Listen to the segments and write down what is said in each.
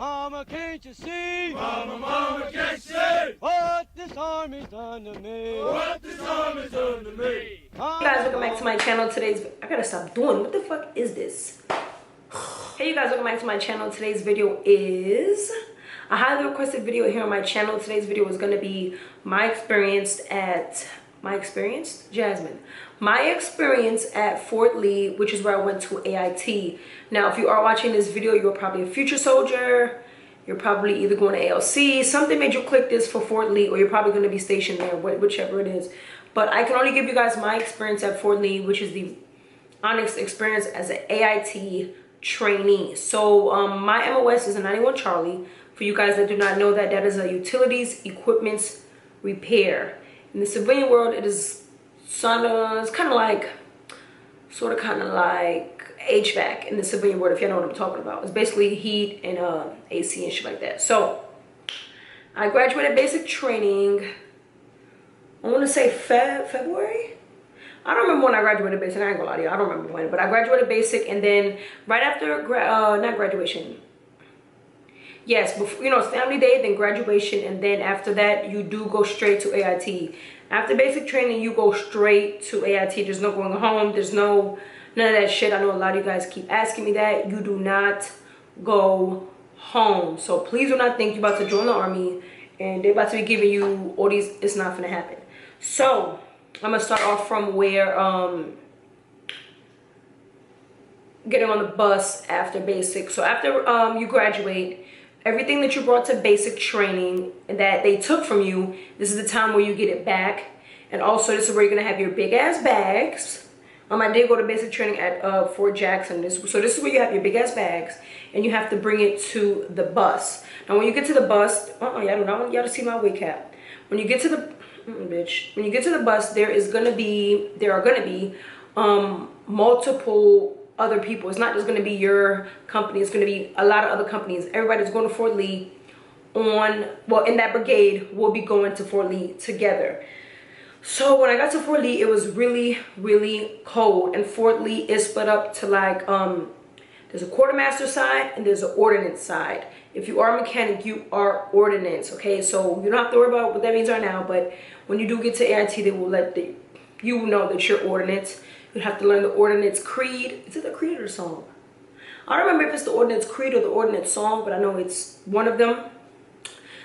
Mama, can't you see? Mama, can't you see? What this army's done to me? What this army's done to me? Hey guys, welcome back to my channel. I gotta stop doing, what the fuck is this? Hey you guys, welcome back to my channel. Today's video is a highly requested video here on my channel. Today's video is gonna be my experience at Fort Lee, which is where I went to AIT. Now, if you are watching this video, you're probably a future soldier. You're probably either going to ALC, something made you click this for Fort Lee, or you're probably going to be stationed there, whichever it is. But I can only give you guys my experience at Fort Lee, which is the honest experience as an AIT trainee. So my MOS is a 91 Charlie. For you guys that do not know that, that is a utilities equipment repair. In the civilian world, it is it's kind of like HVAC in the civilian world, if you know what I'm talking about. It's basically heat and AC and shit like that. So I graduated basic training, I want to say February. I don't remember when I graduated basic. I ain't gonna lie to you, I don't remember when, but I graduated basic, and then right after not graduation, yes, before, you know, it's family day, then graduation, and then after that you do go straight to AIT. After basic training, you go straight to AIT. There's no going home. There's none of that shit. I know a lot of you guys keep asking me that. You do not go home. So please do not think you're about to join the army and they're about to be giving you all these. It's not gonna happen. So I'm gonna start off from where getting on the bus after basic. So after you graduate, everything that you brought to basic training and that they took from you, this is the time where you get it back. And also, this is where you're gonna have your big ass bags. I did go to basic training at Fort Jackson. So this is where you have your big ass bags, and you have to bring it to the bus. Now, when you get to the bus, y'all to see my wig cap. When you get to the when you get to the bus, there are gonna be multiple other people. It's not just going to be your company. It's going to be a lot of other companies. Everybody's going to Fort Lee in that brigade, we'll be going to Fort Lee together. So when I got to Fort Lee, it was really, really cold. And Fort Lee is split up to like, there's a quartermaster side and there's an ordnance side. If you are a mechanic, you are ordnance, okay? So you don't have to worry about what that means right now. But when you do get to AIT, they will let you know that you're ordnance. You have to learn the ordnance creed. Is it the creed or the song? I don't remember if it's the ordnance creed or the ordnance song, but I know it's one of them.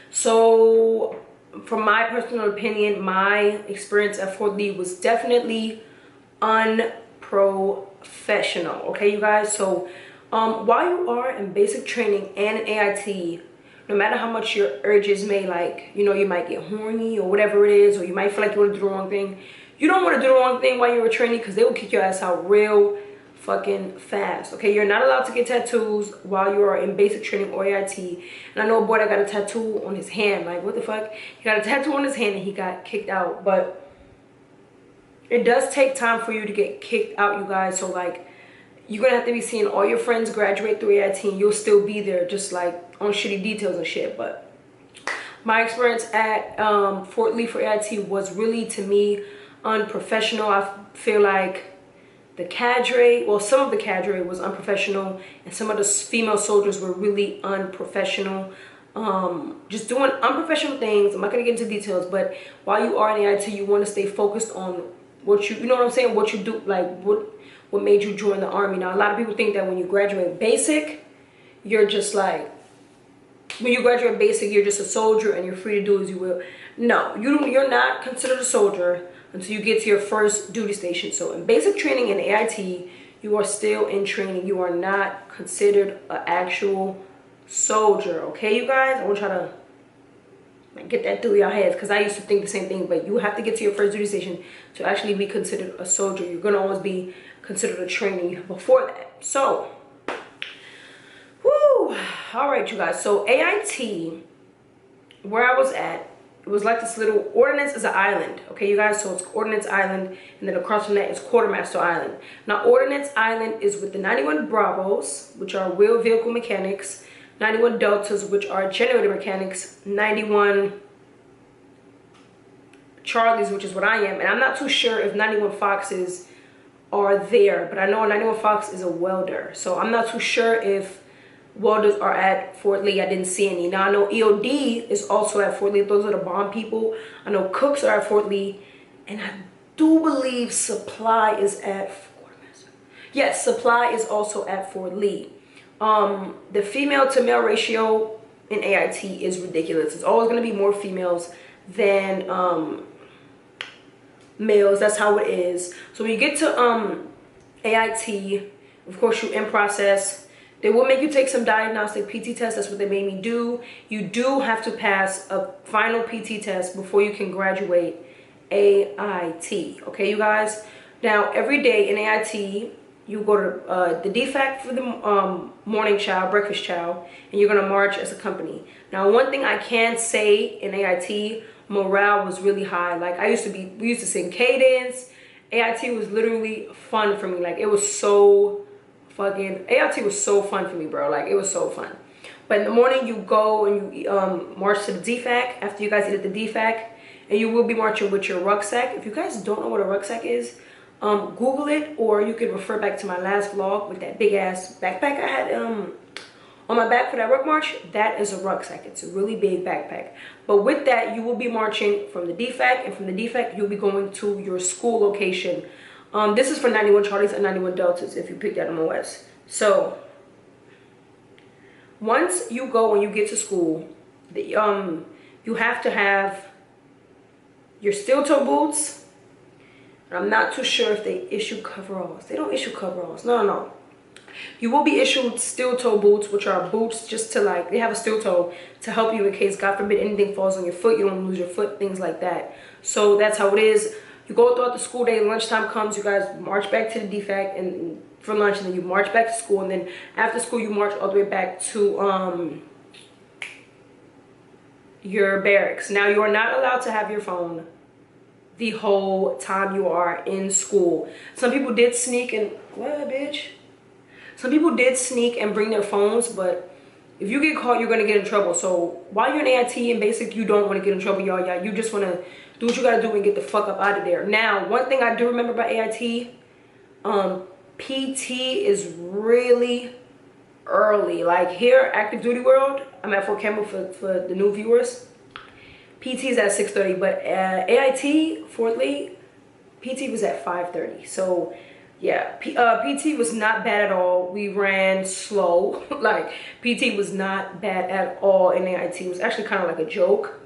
So from my personal opinion, my experience at Fort Lee was definitely unprofessional. Okay, you guys? So while you are in basic training and in AIT, no matter how much your urges may, like, you know, you might get horny or whatever it is, or you might feel like you want to do the wrong thing. You don't want to do the wrong thing while you're a trainee, because they will kick your ass out real fucking fast. Okay, you're not allowed to get tattoos while you are in basic training or AIT. And I know a boy that got a tattoo on his hand. Like, what the fuck? He got a tattoo on his hand and he got kicked out. But it does take time for you to get kicked out, you guys. So like, you're gonna have to be seeing all your friends graduate through AIT, and you'll still be there just like on shitty details and shit. But my experience at Fort Lee for AIT was really, to me, unprofessional. I feel like the cadre, well, some of the cadre was unprofessional, and some of the female soldiers were really unprofessional, just doing unprofessional things. I'm not gonna get into details, but while you are in AIT, you want to stay focused on what you know what I'm saying, what you do, like what made you join the army. Now, a lot of people think that when you graduate basic, you're just like, when you graduate basic, you're just a soldier and you're free to do as you will. No, you're not considered a soldier until you get to your first duty station. So in basic training in AIT, you are still in training. You are not considered an actual soldier. Okay, you guys? I want y'all to get that through your heads, because I used to think the same thing. But you have to get to your first duty station to actually be considered a soldier. You're going to always be considered a trainee before that. So, whoo! All right, you guys. So AIT, where I was at, it was like this little, Ordnance is an island, okay, you guys? So it's Ordnance Island, and then across from that is Quartermaster Island. Now, Ordnance Island is with the 91 Bravos, which are wheel vehicle mechanics, 91 Deltas, which are generator mechanics, 91 Charlies, which is what I am. And I'm not too sure if 91 Foxes are there, but I know a 91 Fox is a welder. So I'm not too sure if welders are at Fort Lee. I didn't see any. Now I know EOD is also at Fort Lee. Those are the bond people. I know cooks are at Fort Lee, and I do believe supply is at yes, supply is also at Fort Lee. The female to male ratio in AIT is ridiculous. It's always going to be more females than males. That's how it is. So when you get to AIT, of course, you in process. They will make you take some diagnostic PT tests. That's what they made me do. You do have to pass a final PT test before you can graduate AIT. Okay, you guys? Now, every day in AIT, you go to the DFAC for the morning chow, breakfast chow, and you're going to march as a company. Now, one thing I can say in AIT, morale was really high. Like, we used to sing cadence. AIT was literally fun for me. Like, it was so AIT was so fun for me, bro. Like, it was so fun. But in the morning, you go and you march to the DFAC after you guys eat at the DFAC, and you will be marching with your rucksack. If you guys don't know what a rucksack is, Google it, or you can refer back to my last vlog with that big ass backpack I had on my back for that ruck march. That is a rucksack. It's a really big backpack. But with that, you will be marching from the DFAC, and from the DFAC, you'll be going to your school location. This is for 91 Charlies and 91 Deltas if you pick that MOS. So once you go and you get to school, you have to have your steel toe boots. I'm not too sure if they issue coveralls. They don't issue coveralls. No. You will be issued steel toe boots, which are boots just to, like, they have a steel toe to help you in case, God forbid, anything falls on your foot. You don't lose your foot, things like that. So that's how it is. You go throughout the school day. Lunchtime comes. You guys march back to the DFAC and for lunch, and then you march back to school. And then after school, you march all the way back to your barracks. Now, you are not allowed to have your phone the whole time you are in school. Some people did sneak and some people did sneak and bring their phones, but if you get caught, you're gonna get in trouble. So while you're in AIT and basic, you don't want to get in trouble, y'all. You just want to do what you gotta do and get the fuck up out of there. Now, one thing I do remember about AIT, PT is really early. Like here, active duty world, I'm at Fort Campbell for the new viewers. PT is at 6:30, but AIT, Fort Lee, PT was at 5:30. So yeah, PT was not bad at all. We ran slow. Like, PT was not bad at all in AIT. It was actually kind of like a joke.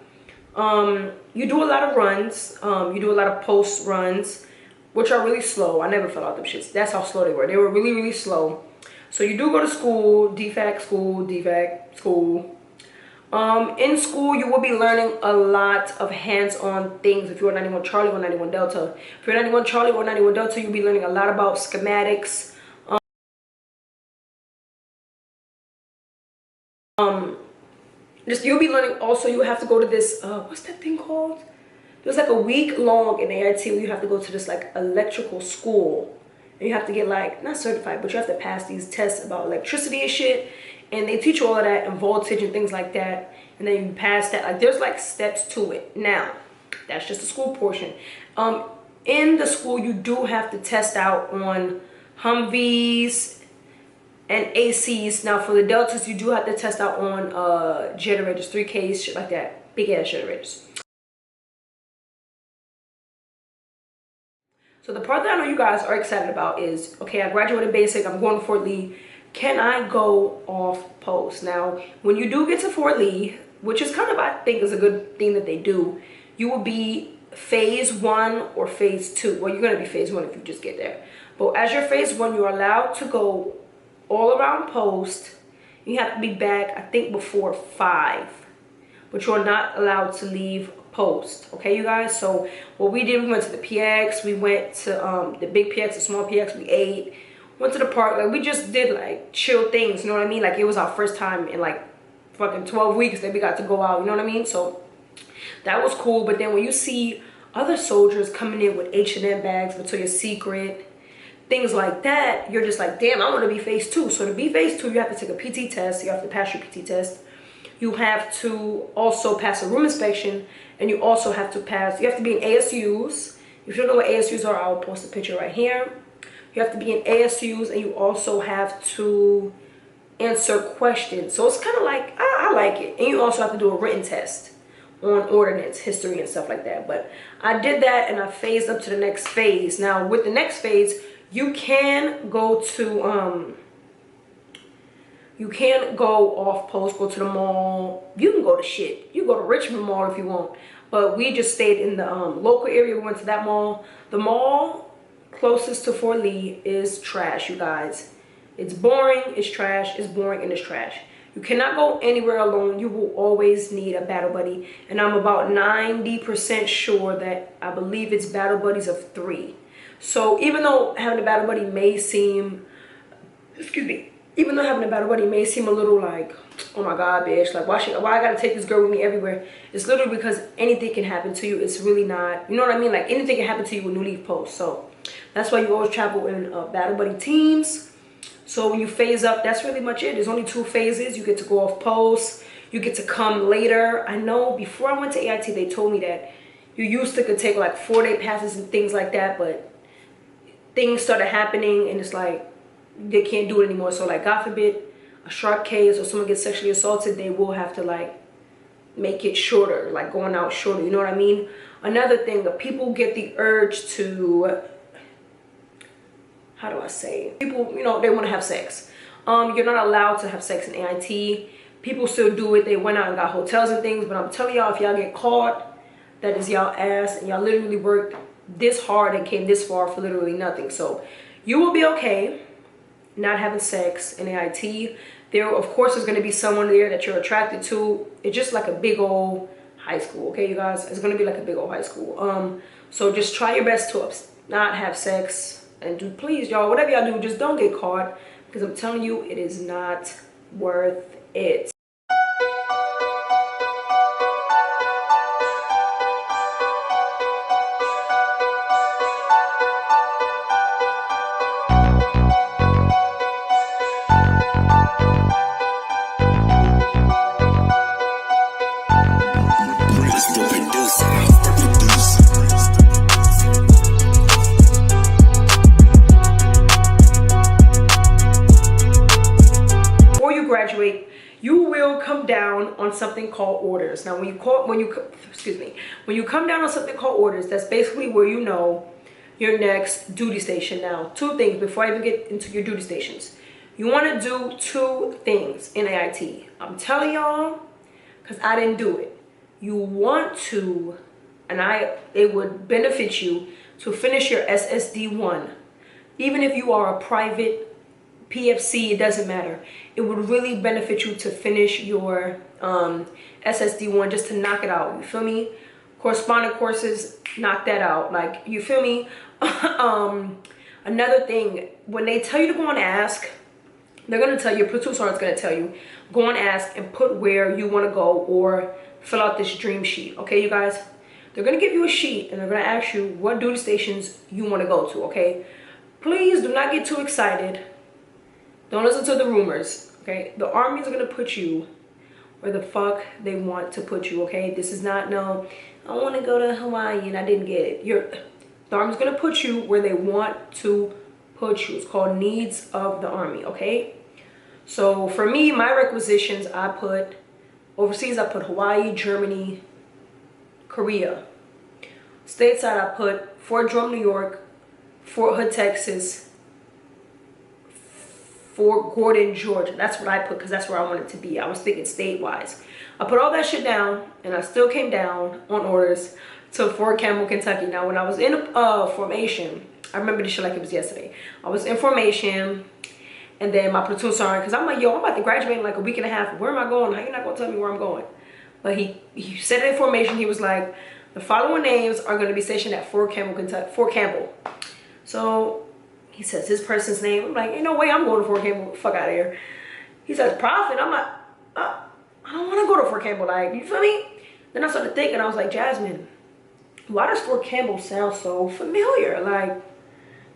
You do a lot of runs. You do a lot of post runs, which are really slow. I never fell out them shits. That's how slow they were. They were really, really slow. So you do go to school, DFAC school, DFAC school. In school, you will be learning a lot of hands-on things. If you're 91 Charlie or 91 Delta, if you're 91 Charlie or 91 Delta, you'll be learning a lot about schematics. You'll be learning also. You have to go to this. What's that thing called? There's like a week long in AIT where you have to go to this like electrical school, and you have to get like not certified, but you have to pass these tests about electricity and shit. And they teach you all of that and voltage and things like that. And then you pass that. Like, there's, like, steps to it. Now, that's just the school portion. In the school, you do have to test out on Humvees and ACs. Now, for the Deltas, you do have to test out on generators, 3Ks, shit like that. Big-ass generators. So the part that I know you guys are excited about is, okay, I graduated basic. I'm going to Fort Lee. Can I go off post? Now, when you do get to Fort Lee, which is kind of, I think, is a good thing that they do, you will be phase 1 or phase 2. Well, you're going to be phase 1 if you just get there. But as you're phase 1, you're allowed to go all around post. You have to be back, I think, before 5. But you're not allowed to leave post. Okay, you guys? So what we did, we went to the PX. We went to the big PX, the small PX. We ate. Went to the park. Like, we just did like chill things, you know what I mean? Like, it was our first time in like fucking 12 weeks that we got to go out, you know what I mean? So that was cool. But then when you see other soldiers coming in with H&M bags, Victoria's Secret, things like that, you're just like, damn, I want to be phase 2. So to be phase 2, you have to take a PT test. You have to pass your PT test. You have to also pass a room inspection, and you also have to pass, you have to be in ASUs. If you don't know what ASUs are, I'll post a picture right here. You have to be in ASUs, and you also have to answer questions. So it's kind of like, I like it. And you also have to do a written test on ordinance, history, and stuff like that. But I did that and I phased up to the next phase. Now with the next phase, you can go to you can go off post, go to the mall. You can go to shit. You go to Richmond Mall if you want. But we just stayed in the local area. We went to that mall. The mall closest to Fort Lee is trash, you guys. It's boring, it's trash, it's boring, and it's trash. You cannot go anywhere alone. You will always need a battle buddy. And I'm about 90% sure that I believe it's battle buddies of 3. So even though having a battle buddy may seem, even though having a battle buddy may seem a little like, oh my God, bitch, like why I gotta take this girl with me everywhere? It's literally because anything can happen to you. It's really not, you know what I mean? Like anything can happen to you when you leave post. So that's why you always travel in battle buddy teams. So when you phase up, that's really much it. There's only 2 phases. You get to go off post. You get to come later. I know before I went to AIT, they told me that you used to could take like 4-day passes and things like that, but things started happening and it's like they can't do it anymore. So like God forbid a sharp case or someone gets sexually assaulted, they will have to like make it shorter, like going out shorter, you know what I mean? Another thing, people get the urge to, how do I say? People, you know, they want to have sex. You're not allowed to have sex in AIT. People still do it. They went out and got hotels and things, but I'm telling y'all, if y'all get caught, that is y'all ass, and y'all literally worked this hard and came this far for literally nothing. So you will be okay not having sex in AIT. There, of course, is going to be someone there that you're attracted to. It's just like a big old high school, okay, you guys? It's going to be like a big old high school. So just try your best to not have sex. And do, please, y'all, whatever y'all do, just don't get caught. Because I'm telling you, it is not worth it. You will come down on something called orders. Now when you come down on something called orders, that's basically where you know your next duty station. Now 2 things before I even get into your duty stations. You want to do 2 things in AIT. I'm telling y'all because I didn't do it. You want to, and it would benefit you to finish your SSD1. Even if you are a private PFC, it doesn't matter. It would really benefit you to finish your SSD1 just to knock it out. You feel me? Correspondent courses, knock that out. Like, you feel me? Another thing, when they tell you to go and ask, they're going to tell you, platoon sergeant's going to tell you, go and ask and put where you want to go or fill out this dream sheet. Okay, you guys? They're going to give you a sheet and they're going to ask you what duty stations you want to go to, okay? Please do not get too excited. Don't listen to the rumors, okay? The Army's gonna put you where the fuck they want to put you, okay? This is not, no, I wanna go to Hawaii and I didn't get it. The Army's gonna put you where they want to put you. It's called needs of the Army, okay? So for me, my requisitions, I put, overseas I put Hawaii, Germany, Korea. Stateside I put Fort Drum, New York, Fort Hood, Texas, Fort Gordon, Georgia. That's what I put because that's where I wanted to be. I was thinking state-wise. I put all that shit down and I still came down on orders to Fort Campbell, Kentucky. Now, when I was in formation, I remember this shit like it was yesterday. I was in formation and then my platoon sergeant, because I'm like, yo, I'm about to graduate in like a week and a half. Where am I going? How you not going to tell me where I'm going? But he said it in formation. He was like, the following names are going to be stationed at Fort Campbell, Kentucky. Fort Campbell. So he says his person's name. I'm like, ain't no way I'm going to Fort Campbell. Fuck out of here. He says Prophet. I'm like, I don't want to go to Fort Campbell. Like, you feel me? Then I started thinking. I was like, Jasmine, why does Fort Campbell sound so familiar? Like,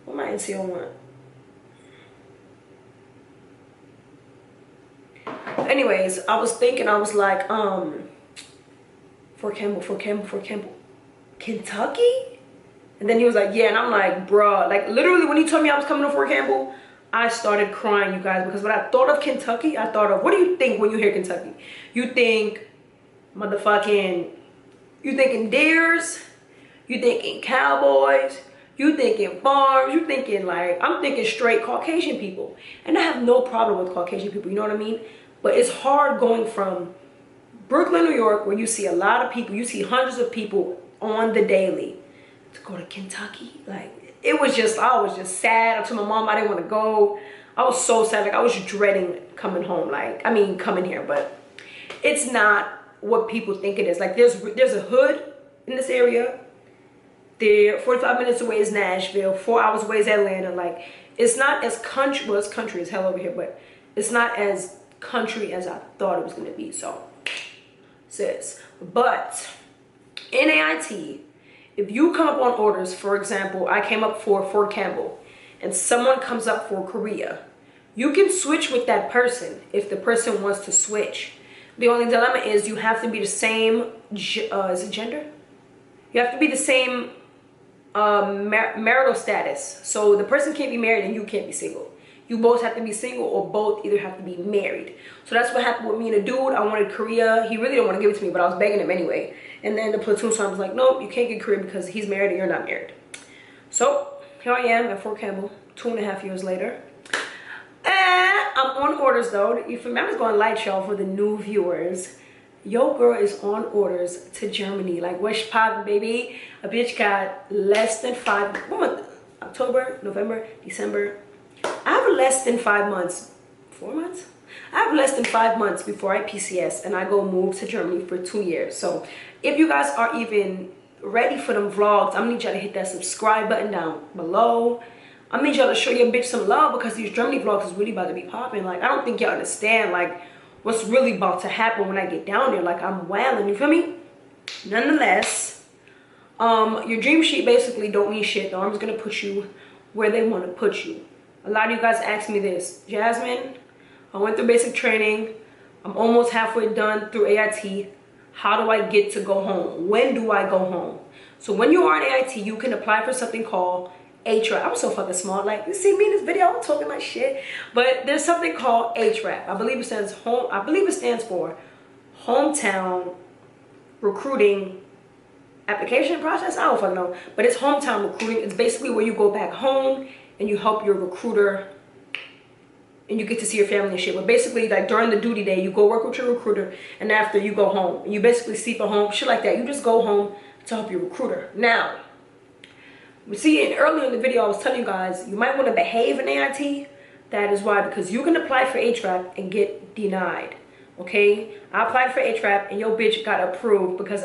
what my NCO want? Anyways, I was thinking. I was like, Fort Campbell, Kentucky? And then he was like, yeah. And I'm like, bruh, like literally when he told me I was coming to Fort Campbell, I started crying, you guys, because when I thought of Kentucky, I thought of, what do you think when you hear Kentucky? You think motherfucking, you thinking deers, you thinking cowboys, you thinking farms, you thinking like, I'm thinking straight Caucasian people. And I have no problem with Caucasian people, you know what I mean? But it's hard going from Brooklyn, New York, where you see a lot of people, you see hundreds of people on the daily, to go to Kentucky. Like, it was just, I was just sad. I told my mom I didn't want to go. I was so sad. Like, I was dreading coming home. Like, I mean, coming here, but it's not what people think it is. Like, there's a hood in this area. There, 45 minutes away is Nashville. 4 hours away is Atlanta. Like, it's not as country, well, it's country as hell over here, but it's not as country as I thought it was going to be. So, sis. But in AIT, if you come up on orders, for example, I came up for Fort Campbell, and someone comes up for Korea, you can switch with that person if the person wants to switch. The only dilemma is you have to be the same, is it gender? You have to be the same marital status. So the person can't be married and you can't be single. You both have to be single, or both either have to be married. So that's what happened with me and a dude. I wanted Korea. He really didn't want to give it to me, but I was begging him anyway. And then the platoon sergeant was like, nope, you can't get Korea because he's married and you're not married. So here I am at Fort Campbell 2.5 years later. And I'm on orders though. If I'm just going light, y'all, for the new viewers. Yo girl is on orders to Germany. Like, what's poppin', baby? A bitch got less than 5 months. October, November, December. I have less than 5 months. 4 months? I have less than 5 months before I PCS and I go move to Germany for 2 years. So if you guys are even ready for them vlogs, I'm gonna need y'all to hit that subscribe button down below. I need y'all to show your bitch some love, because these Germany vlogs is really about to be popping. Like, I don't think y'all understand like what's really about to happen when I get down there. Like, I'm wilding, you feel me? Nonetheless, your dream sheet basically don't mean shit. The army's gonna put you where they want to put you. A lot of you guys ask me this, Jasmine, I went through basic training, I'm almost halfway done through AIT. How do I get to go home? When do I go home? So when you are in AIT, you can apply for something called HRAP. I'm so fucking smart. Like, you see me in this video, I'm talking my shit. But there's something called HRAP. I believe it stands for Hometown Recruiting Application Process. I don't fucking know. But it's hometown recruiting. It's basically where you go back home and you help your recruiter and you get to see your family and shit. But basically, like, during the duty day, you go work with your recruiter, and after you go home. And you basically sleep at home, shit like that. You just go home to help your recruiter. Now, we see, earlier in the video, I was telling you guys, you might want to behave in AIT. That is why, because you can apply for HRAP and get denied. Okay? I applied for HRAP and your bitch got approved because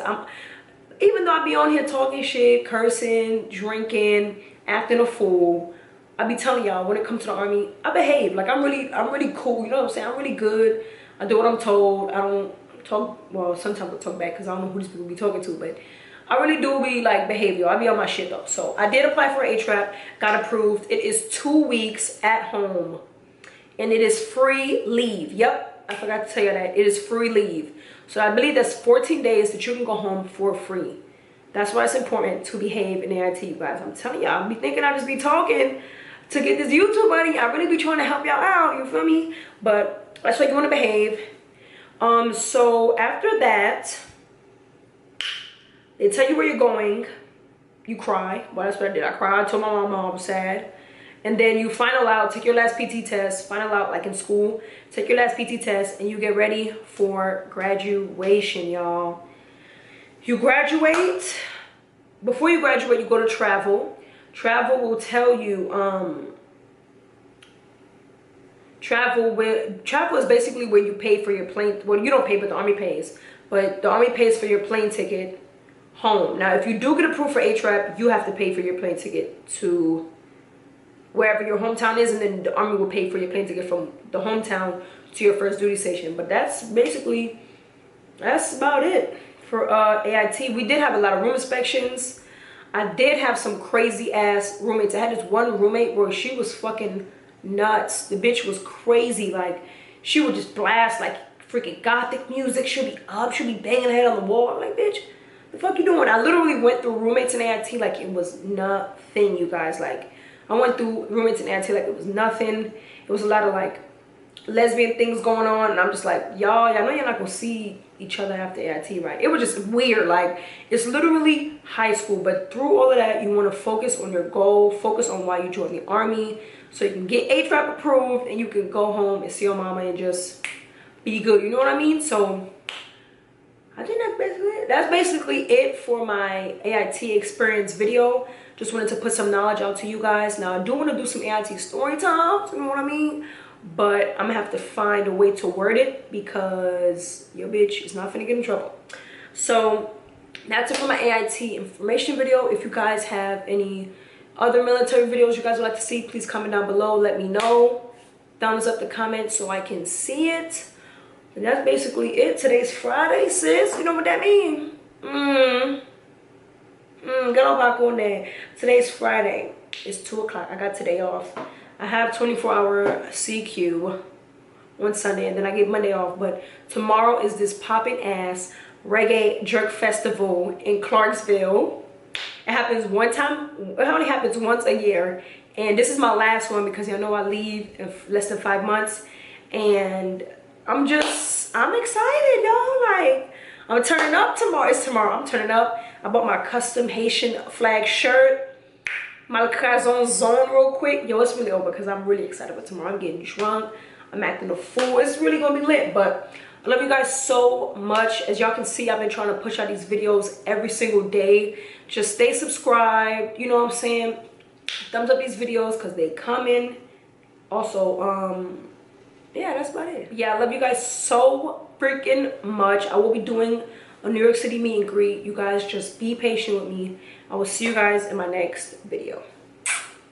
even though I be on here talking shit, cursing, drinking, acting a fool, I be telling y'all, when it comes to the army, I behave. Like, I'm really cool, you know what I'm saying? I'm really good. I do what I'm told. I don't talk, well, sometimes I talk back because I don't know who these people be talking to, but I really do be like behavior. I be on my shit though. So I did apply for HRAP, got approved. It is 2 weeks at home and it is free leave. Yep, I forgot to tell you that. It is free leave. So I believe that's 14 days that you can go home for free. That's why it's important to behave in AIT, you guys. I'm telling y'all, I be thinking I just be talking to get this YouTube money. I really be trying to help y'all out, you feel me? But that's why you want to behave. So after that, they tell you where you're going. You cry. Well, that's what I did. I cried. I told my mom I was sad. And then you final out, take your last PT test, final out like in school, take your last PT test, and you get ready for graduation, y'all. You graduate. Before you graduate, you go to travel. Travel will tell you, travel is basically where you pay for your plane. Well, you don't pay, but the Army pays. But the Army pays for your plane ticket home. Now, if you do get approved for HRAP, you have to pay for your plane ticket to wherever your hometown is, and then the Army will pay for your plane ticket from the hometown to your first duty station. But that's about it for AIT. We did have a lot of room inspections. I did have some crazy ass roommates. I had this one roommate where she was fucking nuts. The bitch was crazy. Like, she would just blast like freaking gothic music. She'll be up, she'll be banging her head on the wall. I'm like, bitch, the fuck you doing? I literally went through roommates in AIT like it was nothing, you guys. Like, I went through roommates and AIT like it was nothing. It was a lot of like lesbian things going on, and I'm just like, y'all know you're not gonna see each other after AIT, right? It was just weird. Like, it's literally high school, but through all of that, you want to focus on your goal, focus on why you joined the army, so you can get HVAC approved and you can go home and see your mama and just be good, you know what I mean? So I think that's basically it for my AIT experience video. Just wanted to put some knowledge out to you guys. Now I do want to do some AIT story times, you know what I mean? But I'm gonna have to find a way to word it because your bitch is not finna get in trouble. So that's it for my AIT information video. If you guys have any other military videos you guys would like to see, please comment down below. Let me know. Thumbs up the comment so I can see it. And that's basically it. Today's Friday, sis. You know what that means? Get on back on there. Today's Friday. It's 2 o'clock. I got today off. I have 24-hour CQ on Sunday, and then I get Monday off. But tomorrow is this popping ass reggae jerk festival in Clarksville. It happens one time. It only happens once a year, and this is my last one because y'all know I leave in less than 5 months, and I'm excited, y'all. Like, I'm turning up tomorrow. It's tomorrow. I'm turning up. I bought my custom Haitian flag shirt. My Cazon zone real quick. Yo, it's really over because I'm really excited for tomorrow. I'm getting drunk. I'm acting a fool. It's really going to be lit. But I love you guys so much. As y'all can see, I've been trying to push out these videos every single day. Just stay subscribed. You know what I'm saying? Thumbs up these videos because they coming. Also, yeah, that's about it. Yeah, I love you guys so freaking much. I will be doing a New York City meet and greet. You guys just be patient with me. I will see you guys in my next video.